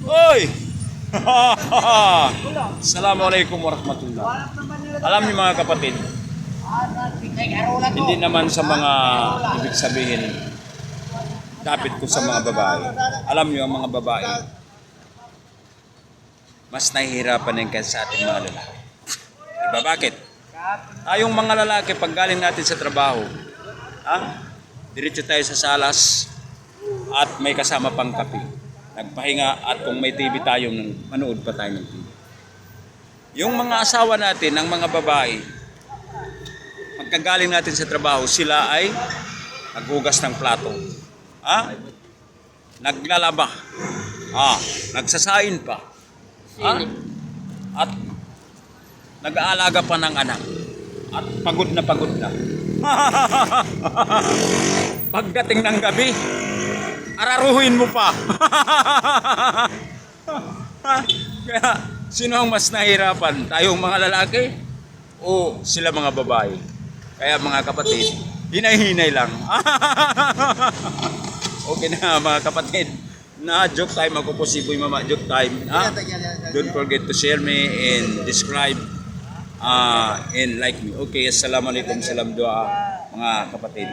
Oy! Assalamualaikum warahmatullah. Alam niyo mga kapatid, hindi naman sa mga ibig sabihin dapat ko sa mga babae. Alam niyo ang mga babae, mas nahihirapan din kaysa sa ating mga lalaki. Diba bakit? Tayong mga lalaki, pag galing natin sa trabaho, diretso tayo sa salas at may kasama pang kape. Nagpahinga at kung may TV tayo, manood pa tayo ng TV. Yung mga asawa natin, ang mga babae, pagkagaling natin sa trabaho, sila ay naghugas ng plato. Naglalaba. Nagsasain pa. At nag-aalaga pa ng anak. At pagod na pagod na. Pagdating ng gabi, araruhin mo pa. Kaya, sino ang mas nahirapan? Tayong mga lalaki o sila mga babae? Kaya mga kapatid, hinay-hinay lang. Okay na mga kapatid. Na-joke time ako po si Boy Mama. Joke time. Don't forget to share me and describe and like me. Okay, assalamualaikum, salam doa mga kapatid.